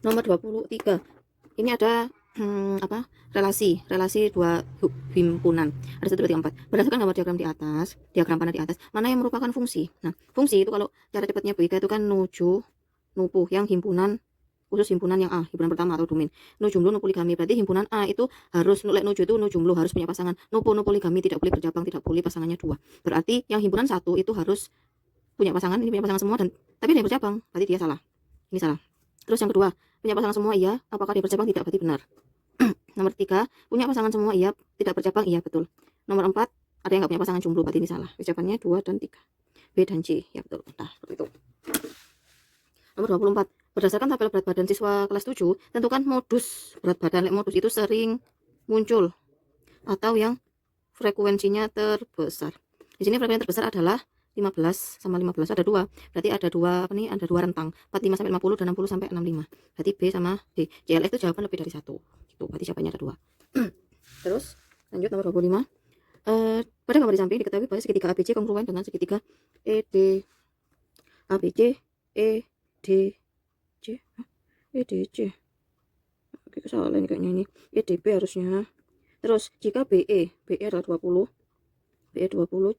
Nomor 23. Ini ada relasi dua himpunan. Ada 1, 2, 3, 4. Berdasarkan gambar diagram di atas, diagram panah di atas, mana yang merupakan fungsi? Nah, fungsi itu kalau cara cepatnya BK itu kan nupuh yang himpunan khusus himpunan yang A, himpunan pertama atau domain. Nu jumlah nu poligami, berarti himpunan A itu harus nulek nuju itu nu jumlah harus punya pasangan. Nu poligami tidak boleh bercabang, tidak boleh pasangannya 2. Berarti yang himpunan 1 itu harus punya pasangan, ini punya pasangan semua dan tapi dia bercabang, berarti dia salah. Ini salah. Terus yang kedua, punya pasangan semua iya, apakah dia bercabang tidak, berarti benar. Nomor 3, punya pasangan semua iya, tidak bercabang iya, betul. Nomor 4, ada yang nggak punya pasangan jomblo, berarti ini salah. Jawabannya 2 dan 3. B dan C, ya betul. Nah, seperti itu. Nomor 24, berdasarkan tabel berat badan siswa kelas 7, tentukan modus berat badan. Modus itu sering muncul atau yang frekuensinya terbesar. Di sini frekuensi terbesar adalah 15 sama 15, ada 2. Berarti ada 2 ada 2 rentang, 45 sampai 50 dan 60 sampai 65. Berarti B sama D. JLX itu jawaban lebih dari 1. Gitu. Berarti jawabannya ada 2. Terus lanjut nomor 25. Pada gambar di samping diketahui bahwa segitiga ABC kongruen dengan segitiga ED ABC EDC EDC. Oke, salah ini kayaknya ini. EDB harusnya. Terus jika BE adalah 20, BE 20,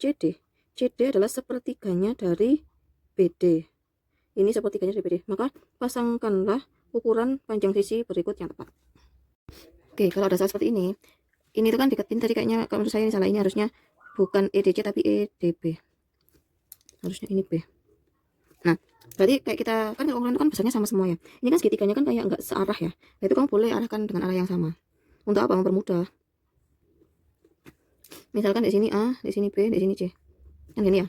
CD adalah sepertiganya dari BD. Ini sepertiganya dari BD. Maka pasangkanlah ukuran panjang sisi berikut yang tepat. Oke, kalau ada salah seperti ini tuh kan deketin tadi kayaknya, kalau menurut saya ini salah, ini harusnya bukan EDC tapi EDB. Harusnya ini B. Nah, berarti kayak kita kan kalau ukuran itu kan besarnya sama semua ya. Ini kan segitiganya kan kayak nggak searah ya. Nah, itu kamu boleh arahkan dengan arah yang sama. Untuk apa? Mempermudah. Misalkan di sini A, di sini B, di sini C. Kan gini ya.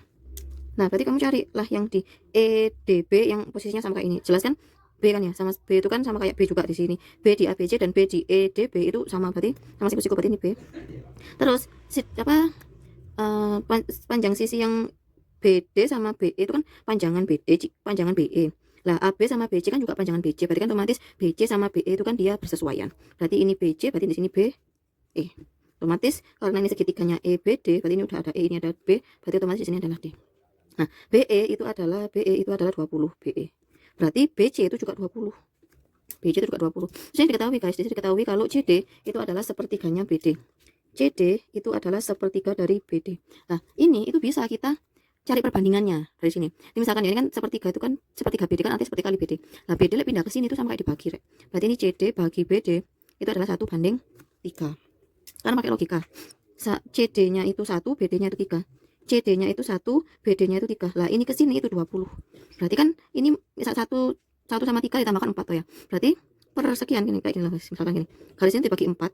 Nah, berarti kamu carilah yang di EDB yang posisinya sama kayak ini. Jelas kan? B kan ya, sama B itu kan sama kayak B juga di sini. B di ABC dan B di EDB itu sama, berarti sama siku-siku, berarti ini B. Terus panjang sisi yang BD sama BE itu kan panjangan BD, panjangan BE. Lah AB sama BC kan juga panjangan BC, berarti kan otomatis BC sama BE itu kan dia bersesuaian. Berarti ini BC, berarti di sini BE. Otomatis karena ini segitiganya EBD, berarti ini udah ada E, ini ada B, berarti otomatis di sini adalah D. Nah, BE itu adalah 20 BE. Berarti BC itu juga 20. BC itu juga 20. Jadi diketahui guys, jadi diketahui kalau CD itu adalah sepertiganya BD. CD itu adalah sepertiga dari BD. Nah, ini itu bisa kita cari perbandingannya dari sini. Ini misalkan ini kan sepertiga itu kan sepertiga BD kan artinya sepertiga kali BD. Nah, BD pindah ke sini itu sama kayak dibagi, Rek. Berarti ini CD bagi BD itu adalah 1:3. Karena pakai logika. CD-nya itu 1, BD-nya itu 3. CD-nya itu 1, BD-nya itu 3. Lah, ini ke sini itu 20. Berarti kan ini misal 1 sama 3 ditambahkan 4 ya. Berarti per sekian gini kayak gini lah, misalkan gini. Garis ini dibagi 4.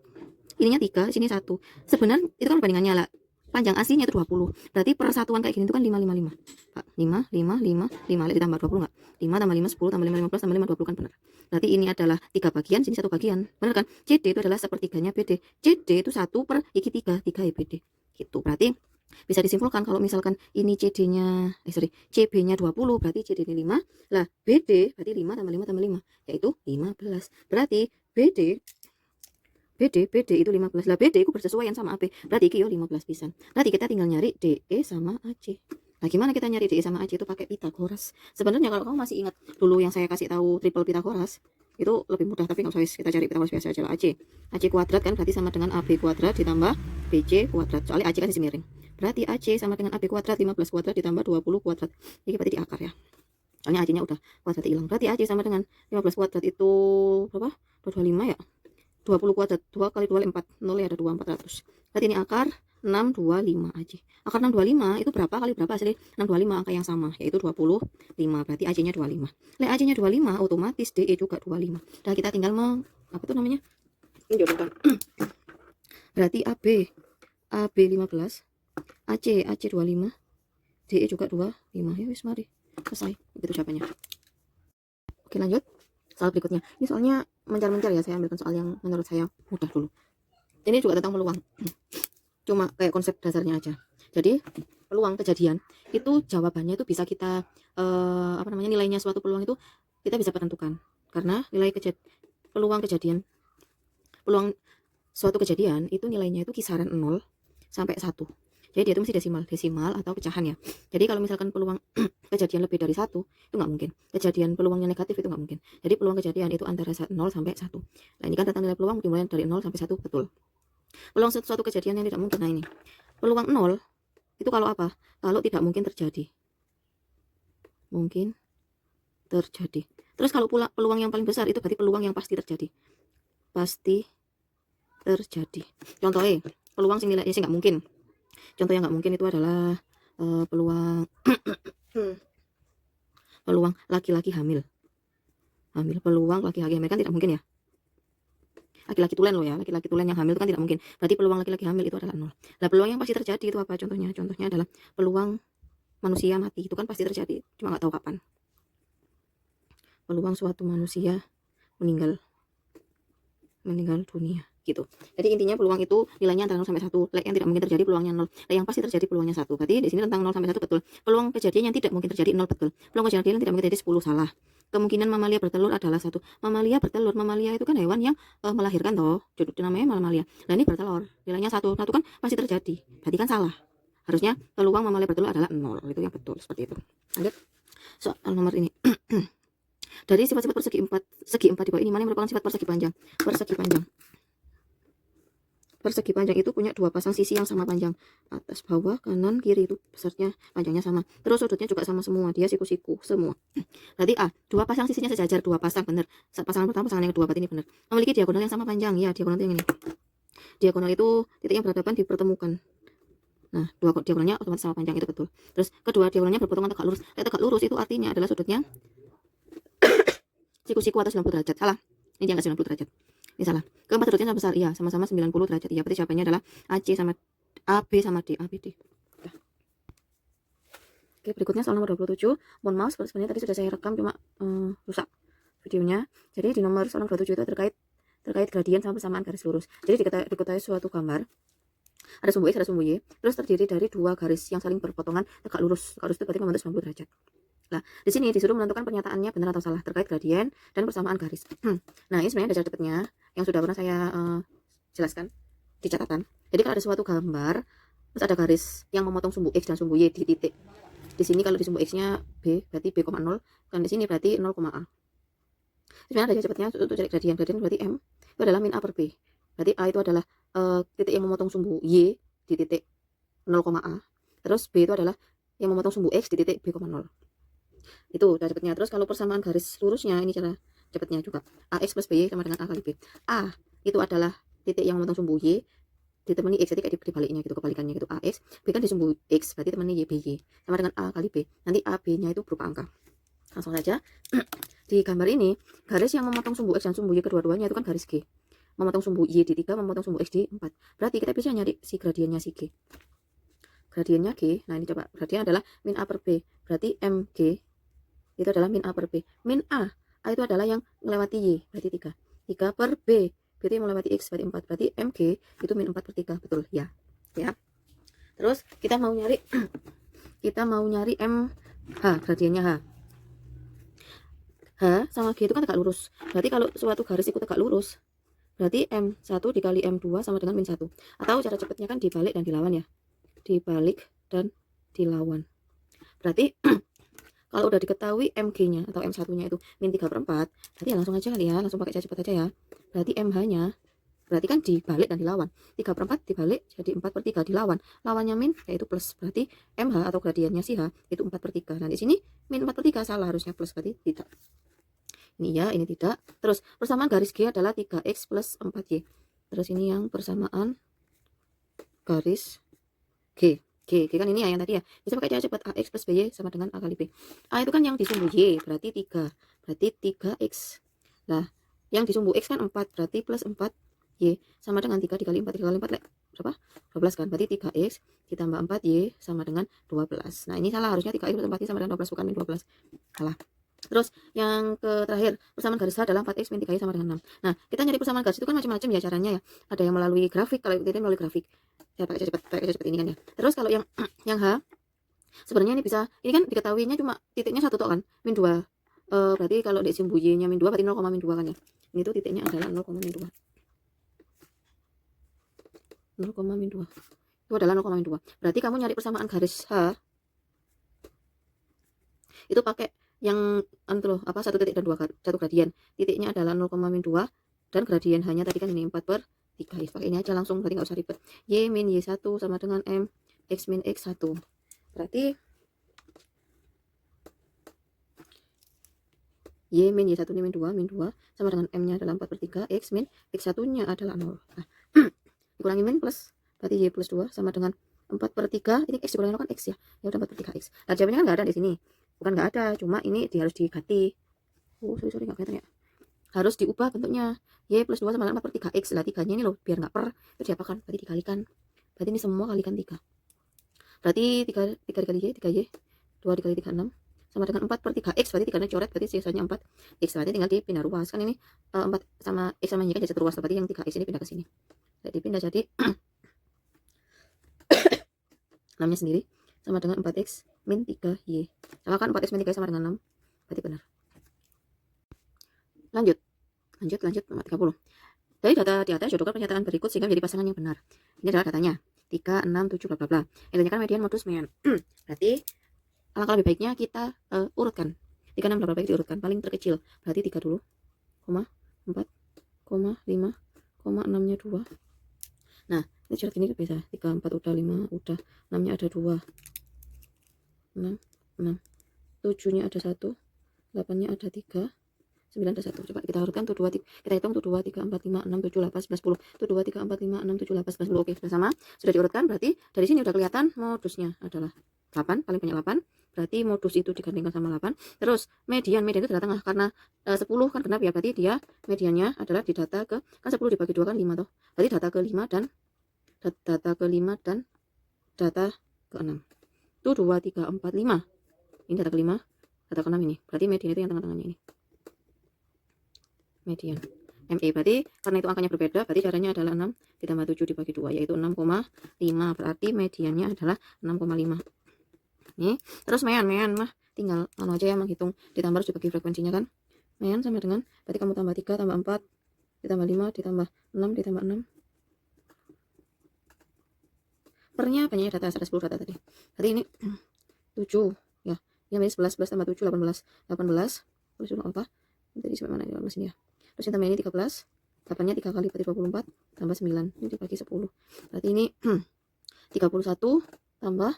Ininya 3, sini 1. Sebenarnya itu kan perbandingannya lah. Panjang aslinya itu 20. Berarti persatuan kayak gini itu kan 5, 5, 5. Pak, 5, 5, 5, 5. Lihat ditambah 20 enggak? 5 tambah 5, 10 tambah 5, 15 tambah 5, 20 kan benar. Berarti ini adalah 3 bagian, sini 1 bagian. Benar kan? CD itu adalah sepertiganya BD. CD itu 1 per iki 3 ya BD. Gitu. Berarti bisa disimpulkan kalau misalkan ini CB-nya 20, berarti CD ini 5. Lah, BD berarti 5 tambah 5 tambah 5, yaitu 15. Berarti BD itu 15. Lah BD itu bersesuaian sama AB. Berarti iki yo 15 pisan. Berarti kita tinggal nyari DE sama AC. Nah, gimana kita nyari DE sama AC itu pakai Pitagoras. Sebenarnya kalau kamu masih ingat dulu yang saya kasih tahu triple Pitagoras, itu lebih mudah, tapi nggak usah, kita cari Pitagoras biasa aja lah. AC kuadrat kan berarti sama dengan AB kuadrat ditambah BC kuadrat. Soalnya AC kan sisi miring. Berarti AC sama dengan AB kuadrat 15 kuadrat ditambah 20 kuadrat. Ini berarti diakar ya. Soalnya AC-nya udah kuadrat hilang. Berarti AC sama dengan 15 kuadrat itu berapa? 225 ya. 20 kuadrat, 2 kali 2 4, 0 ya ada 2, 400. Berarti ini akar 625 aja. Akar 625 itu berapa kali berapa hasilnya? 625 angka yang sama, yaitu 25. Berarti AC-nya 25. Le AC-nya 25, otomatis DE juga 25. Dan kita tinggal apa tuh namanya? Ini jodohkan. Berarti AB 15, AC 25, DE juga 25. Ya wis, mari. Selesai. Itu jawabannya. Oke, lanjut. Soal berikutnya. Ini soalnya mencar-mencar ya, saya ambilkan soal yang menurut saya mudah dulu. Ini juga tentang peluang. Cuma kayak konsep dasarnya aja. Jadi, peluang kejadian itu jawabannya itu bisa kita nilainya suatu peluang itu kita bisa tentukan. Karena nilai peluang suatu kejadian itu nilainya itu kisaran 0 sampai 1. Jadi dia itu mesti desimal atau pecahan ya. Jadi kalau misalkan peluang kejadian lebih dari 1 itu nggak mungkin. Kejadian peluangnya negatif itu nggak mungkin. Jadi peluang kejadian itu antara 0 sampai 1. Nah ini kan tentang nilai peluang dimulai dari 0 sampai 1, betul. Peluang suatu kejadian yang tidak mungkin. Nah ini peluang 0 itu kalau apa? Kalau tidak mungkin terjadi. Mungkin terjadi. Terus kalau pula peluang yang paling besar itu berarti peluang yang pasti terjadi. Pasti terjadi. Contohnya peluang sing nilai sing nggak mungkin. Contoh yang nggak mungkin itu adalah peluang peluang laki-laki hamil. Peluang laki-laki hamil kan tidak mungkin ya. Laki-laki tulen loh ya, laki-laki tulen yang hamil itu kan tidak mungkin. Berarti peluang laki-laki hamil itu adalah 0. Nah, peluang yang pasti terjadi itu apa contohnya? Contohnya adalah peluang manusia mati. Itu kan pasti terjadi, cuma nggak tahu kapan. Peluang suatu manusia meninggal dunia gitu. Jadi intinya peluang itu nilainya antara 0 sampai 1. Yang tidak mungkin terjadi peluangnya 0. Yang pasti terjadi peluangnya 1. Berarti di sini tentang 0 sampai 1 betul. Peluang kejadian yang tidak mungkin terjadi 0 betul. Peluang kejadian yang tidak mungkin terjadi 10 salah. Kemungkinan mamalia bertelur adalah 1. Mamalia bertelur. Mamalia itu kan hewan yang melahirkan toh. Jadi namanya mamalia. Nah ini bertelur. Nilainya 1. 1 kan pasti terjadi. Berarti kan salah. Harusnya peluang mamalia bertelur adalah 0. Itu yang betul seperti itu. Lanjut. Soal nomor ini. Dari sifat-sifat segi 4 di bawah ini mana yang merupakan sifat persegi panjang? Persegi panjang itu punya dua pasang sisi yang sama panjang, atas bawah kanan kiri itu besarnya panjangnya sama, terus sudutnya juga sama semua, dia siku-siku semua. Berarti A, dua pasang sisinya sejajar, dua pasang benar, pasangan pertama pasangan yang kedua, berarti ini benar. Memiliki diagonal yang sama panjang, ya diagonal itu yang ini. Diagonal itu titik yang berhadapan dipertemukan. Nah, dua diagonalnya otomatis sama panjang, itu betul. Terus kedua diagonalnya berpotongan tegak lurus. Tegak lurus itu artinya adalah sudutnya siku-siku atas 90 derajat. Salah. Ini dia nggak 90 derajat. Ini salah. Keempat sudutnya sama besar. Iya, sama-sama 90 derajat. Iya, berarti jawabannya adalah AC sama AB sama D. ABD. Oke, berikutnya soal nomor 27. Mohon maaf, sebenarnya tadi sudah saya rekam cuma rusak videonya. Jadi di nomor soal nomor 27 itu terkait gradien sama persamaan garis lurus. Jadi diketahui suatu gambar ada sumbu X, ada sumbu Y, terus terdiri dari dua garis yang saling berpotongan tegak lurus. Tegak lurus itu berarti membentuk 90 derajat. Nah, di sini disuruh menentukan pernyataannya benar atau salah terkait gradien dan persamaan garis. Nah, ini sebenarnya ada cara cepatnya yang sudah pernah saya jelaskan di catatan. Jadi kalau ada suatu gambar, terus ada garis yang memotong sumbu X dan sumbu Y di titik. Di sini kalau di sumbu X-nya B, berarti B,0, dan di sini berarti 0,A. Sebenarnya ada cara cepatnya untuk cari gradien. Gradien berarti M itu adalah min A per B. Berarti A itu adalah titik yang memotong sumbu Y di titik 0,A. Terus B itu adalah yang memotong sumbu X di titik B,0. Itu udah cepatnya. Terus kalau persamaan garis lurusnya, ini cara cepatnya juga. AX plus BY sama dengan A kali B. A itu adalah titik yang memotong sumbu Y ditemani X, jadi kayak dibaliknya gitu, kebalikannya gitu. AX, B kan di sumbu X, berarti temani Y, BY sama dengan A kali B. Nanti AB nya itu berupa angka. Langsung saja. Di gambar ini, garis yang memotong sumbu X dan sumbu Y kedua-duanya itu kan garis G. Memotong sumbu Y di 3, memotong sumbu X di 4. Berarti kita bisa nyari si gradiennya si G. Gradiennya G, nah ini coba, gradien adalah min A per B. Berarti MG itu adalah min A per B. Min A itu adalah yang melewati Y, berarti 3. 3 per B, berarti yang melewati X, berarti 4. Berarti MG itu min 4 per 3, betul ya. Ya. Terus kita mau nyari MH, gradiennya H. H sama G itu kan tegak lurus. Berarti kalau suatu garis itu tegak lurus, berarti M1 dikali M2 sama dengan min 1. Atau cara cepatnya kan dibalik dan dilawan ya. Dibalik dan dilawan. Berarti kalau udah diketahui MG-nya atau M1-nya itu min 3 per 4, berarti ya langsung aja kali ya, langsung pakai cara cepat aja ya. Berarti MH-nya, berarti kan dibalik dan dilawan. 3 per 4 dibalik jadi 4 per 3 dilawan. Lawannya min, yaitu plus. Berarti MH atau gradiennya si H itu 4 per 3. Nah di sini min 4 per 3 salah, harusnya plus, berarti tidak. Ini ya, ini tidak. Terus persamaan garis G adalah 3X plus 4Y. Terus ini yang persamaan garis G kan ini ya yang tadi ya. Bisa pakai cara cepat, AX plus BY sama dengan A kali B. A itu kan yang di sumbu Y, berarti 3. Berarti 3X. Nah, yang di sumbu X kan 4, berarti plus 4Y sama dengan 3 dikali 4. 3 kali 4 berapa? 12 kan. Berarti 3X ditambah 4Y sama dengan 12. Nah, ini salah, harusnya 3X plus 4Y sama dengan 12, bukan min 12. Salah. Terus yang terakhir, persamaan garis H adalah 4X min 3Y sama dengan 6. Nah, kita nyari persamaan garis itu kan macam-macam ya caranya ya. Ada yang melalui grafik, kalau tidak melalui grafik. Ya pakai cepat ini kan ya. Terus kalau yang H sebenarnya ini bisa, ini kan diketahuinya cuma titiknya 1 tok kan, min 2. Berarti kalau di sumbu Y-nya min 2 berarti 0, min 2 kan ya. Ini tuh titiknya adalah 0, min 2. 0, min 2. Itu itu adalah 0,2. Berarti kamu nyari persamaan garis H itu pakai yang loh, apa, 1 titik dan 2 satu gradian. Titiknya adalah 0,2 dan gradian hanya tadi kan ini 4/3. Ya, pakai ini aja langsung, berarti nggak usah ribet. Y min Y1 sama dengan M X min X1. Berarti Y min Y1 ini min 2 sama dengan M-nya adalah 4/3, X min X1-nya adalah 0. Nah, dikurangi min plus, berarti Y plus 2 sama dengan 4/3, ini X dikurangi 0 kan X ya. Ya udah 4/3 X. Nah, jawabannya kan nggak ada di sini. Bukan nggak ada, cuma ini harus diganti. Oh, sorry nggak kelihatan ya. Harus diubah bentuknya. Y plus 2 sama dengan 4/3 X. Lah 3-nya ini loh, biar nggak per, itu diapakan? Berarti dikalikan. Berarti ini semua kalikan 3. Berarti 3 dikali Y, 3Y. 2 dikali 3, 6. Sama dengan 4/3 X, berarti 3-nya coret, berarti sisanya 4 X. Berarti tinggal dipindah ruas. Kan ini 4 sama X sama Y kan jadi satu ruas, berarti yang 3 X ini pindah ke sini. Jadi pindah jadi 6-nya sendiri sama dengan 4X min 3Y. Sama kan 4X min 3Y sama dengan 6. Berarti benar. Lanjut nomor 30. Dari data di atas jodohkan pernyataan berikut sehingga menjadi pasangan yang benar. Ini adalah datanya. 3, 6, 7, bla bla bla. Yang ditanyakan median modus mean. Berarti alangkah lebih baiknya kita urutkan. 3, 6, bla bla bla diurutkan. Paling terkecil. Berarti 3 dulu. 4, 5, 6-nya 2. Nah, ini coret ini bisa. 3, 4 udah, 5 udah. 6-nya ada 2. 6. 7-nya ada 1. 8-nya ada 3. 9 ada 1. Coba kita urutkan tuh 2, kita hitung tuh 2, 3, 4, 5, 6, 7, 8, 11, 10. Tuh 2, 3, 4, 5, 6, 7, 8, 11, 10. Oke, sudah sama. Sudah diurutkan, berarti dari sini udah kelihatan modusnya adalah 8, paling banyak 8. Berarti modus itu digandingkan sama 8. Terus median itu adalah tengah karena 10 kan genap ya, berarti dia mediannya adalah di data ke kan 10 dibagi 2 kan 5 toh. Berarti data ke-5 dan data ke-5 dan data ke-6. Tuh 2, 3, 4, 5. Ini data ke-5, data ke-6 ini. Berarti median itu yang tengah-tengahnya ini. Median ME, berarti karena itu angkanya berbeda, berarti caranya adalah 6 ditambah 7 dibagi 2, yaitu 6,5. Berarti mediannya adalah 6,5. Nih, terus mean mah tinggal aja ya menghitung, ditambah harus dibagi frekuensinya kan. Mean sama dengan, berarti kamu tambah 3 tambah 4 ditambah 5 ditambah 6 ditambah 6. Pernya banyaknya data, ada 10 data tadi. Berarti ini 7 ya. Yang ini 11 tambah 7 18. Terus apa? Tadi sampai mana 18 ini ya. Terus yang tambah ini 13. 8-nya 3 kali berarti 24 tambah 9. Ini dibagi 10. Berarti ini 31 tambah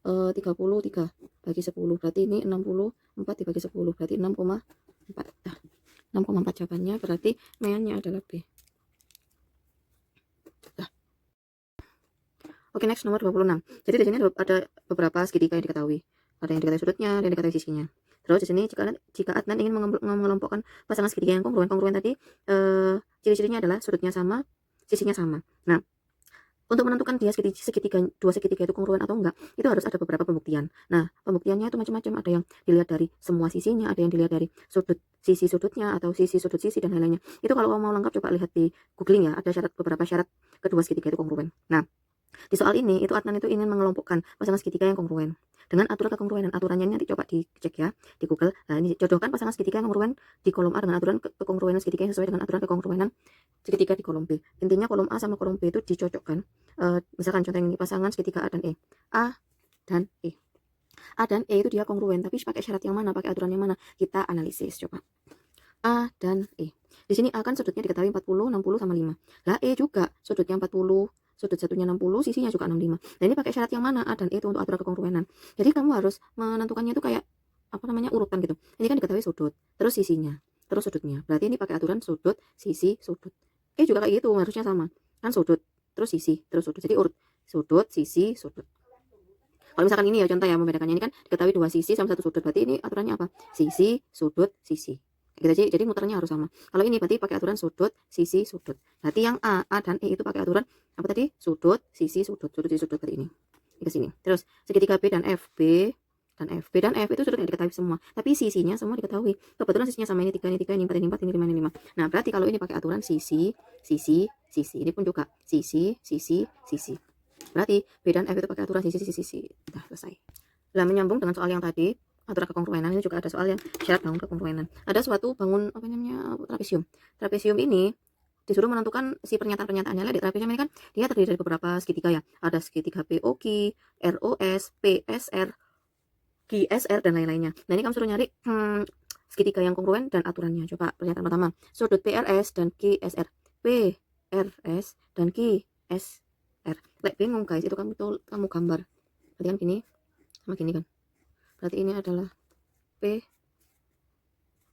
33 bagi 10. Berarti ini 64 dibagi 10. Berarti 6,4. Nah, 6,4 jawabannya, berarti meannya adalah B. Nah. Oke, next nomor 26. Jadi di sini ada beberapa segitiga yang diketahui. Ada yang diketahui sudutnya, ada yang diketahui sisinya. Terus di sini jika Adnan ingin mengelompokkan pasangan segitiga yang kongruen tadi, ciri-cirinya adalah sudutnya sama, sisinya sama. Nah, untuk menentukan dia dua segitiga itu kongruen atau enggak, itu harus ada beberapa pembuktian. Nah, pembuktiannya itu macam-macam. Ada yang dilihat dari semua sisinya, ada yang dilihat dari sisi sudutnya atau sudut sisi dan lain-lainnya. Itu kalau kamu mau lengkap coba lihat di googling ya, ada beberapa syarat kedua segitiga itu kongruen. Nah, di soal ini itu Adnan itu ingin mengelompokkan pasangan segitiga yang kongruen dengan aturan kekongruenan. Aturannya nanti coba dicek ya di Google. Nah, ini jodohkan pasangan segitiga yang kongruen di kolom A dengan aturan kekongruenan segitiga yang sesuai dengan aturan kekongruenan segitiga di kolom B. Intinya kolom A sama kolom B itu dicocokkan. Misalkan contoh ini pasangan segitiga A dan E. A dan E. A dan E itu dia kongruen, tapi pakai syarat yang mana, pakai aturan yang mana? Kita analisis coba. A dan E. Di sini A kan sudutnya diketahui 40, 60 sama 5. Lah E juga sudutnya 40, sudut satunya 60, sisinya juga 65. Nah, ini pakai syarat yang mana? A dan E itu untuk aturan kekongruenan. Jadi kamu harus menentukannya itu kayak urutan gitu. Ini kan diketahui sudut, terus sisinya, terus sudutnya. Berarti ini pakai aturan sudut, sisi, sudut. E juga kayak gitu, harusnya sama. Kan sudut, terus sisi, terus sudut. Jadi urut sudut, sisi, sudut. Kalau misalkan ini ya contoh ya, membedakannya ini kan diketahui 2 sisi sama 1 sudut. Berarti ini aturannya apa? Sisi, sudut, sisi. Gitu, jadi muternya harus sama. Kalau ini berarti pakai aturan sudut, sisi, sudut. Berarti yang A dan E itu pakai aturan apa tadi? Sudut, sisi, sudut. Sudut, sisi, sudut berarti ini. Ke sini. Terus segitiga B dan F. B dan F itu sudutnya diketahui semua. Tapi sisinya semua diketahui. Kebetulan sisinya sama, ini 3, ini 4, ini 5, ini 5. Nah, berarti kalau ini pakai aturan sisi, sisi, sisi. Ini pun juga sisi, sisi, sisi. Berarti B dan F itu pakai aturan sisi, sisi, sisi. Udah selesai. Nah, menyambung dengan soal yang tadi, aturan kekongruenan, ini juga ada soal yang syarat bangun kekongruenan. Ada suatu bangun trapesium. Trapesium ini disuruh menentukan si pernyataan-pernyataannya. Lihat trapezium ini kan dia terdiri dari beberapa segitiga ya. Ada segitiga POQ, ROS, PSR, QSR dan lain-lainnya. Nah, ini kamu suruh nyari segitiga yang kongruen dan aturannya. Coba pernyataan pertama. Sudut PRS dan QSR. PRS dan QSR. Lek bingung guys, itu kamu gambar. Berarti kan gini sama gini kan. Berarti ini adalah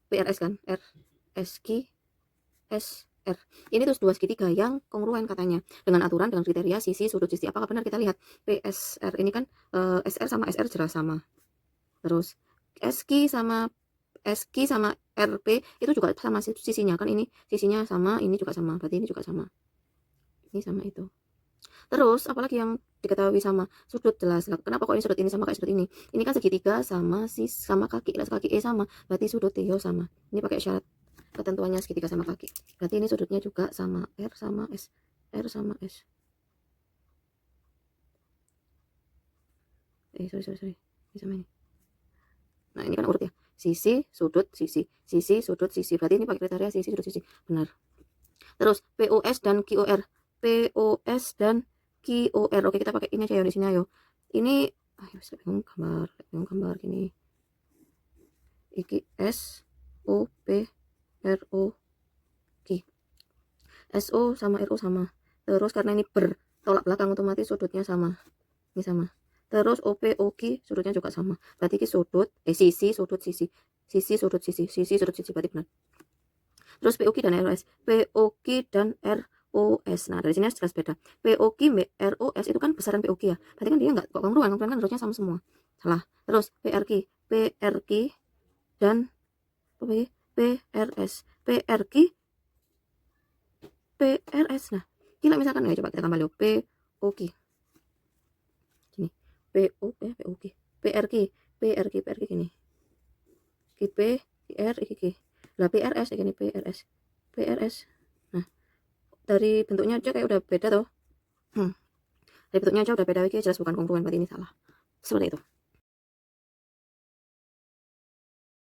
PRS kan, RSQ SR. Ini terus dua segitiga yang kongruen katanya dengan aturan, dengan kriteria sisi, sudut, sisi. Apakah benar? Kita lihat PSR ini kan SR sama SR jelas sama. Terus SQ sama RP itu juga sama sisinya kan, ini sisinya sama, ini juga sama. Berarti ini juga sama. Ini sama itu. Terus apalagi yang diketahui sama sudut jelas. Kenapa kok ini sudut ini sama kayak sudut ini? Ini kan segitiga sama kaki. Kaki E sama, berarti sudut T sama. Ini pakai syarat ketentuannya segitiga sama kaki. Berarti ini sudutnya juga sama R sama S. R sama S. Sorry. Ini sama ini. Nah, ini kan urut ya. Sisi, sudut, sisi. Sisi, sudut, sisi. Berarti ini pakai kriteria sisi, sudut, sisi. Benar. Terus POS dan QOR. POS dan QOR. Oke, kita pakai ini aja ya di sini ayo. Ini bingung gambar gini. Iki S O P R O Q. SO sama RO sama. Terus karena ini bertolak belakang otomatis sudutnya sama. Ini sama. Terus OP sudutnya juga sama. Berarti ini sudut sisi, sudut, sisi. Sisi, sudut, sisi. Sisi, sudut, sisi. Berarti benar. Terus POQ dan ROS. POQ dan ROS. Nah, dari sini jelas beda. POQ ROS itu kan besaran POQ ya. Berarti kan dia enggak kok kongruan kan harusnya sama semua. Salah. Terus PRQ dan PRS. PRS. Nah, gila misalkan ya, coba kita tambah POQ. Gini. POQ. PRQ gini. PR iki. Lah PRS gini PRS. Nah, dari bentuknya aja kayak udah beda tuh. Dari bentuknya aja udah beda, iki jelas bukan kongruen, berarti ini salah. Seperti itu.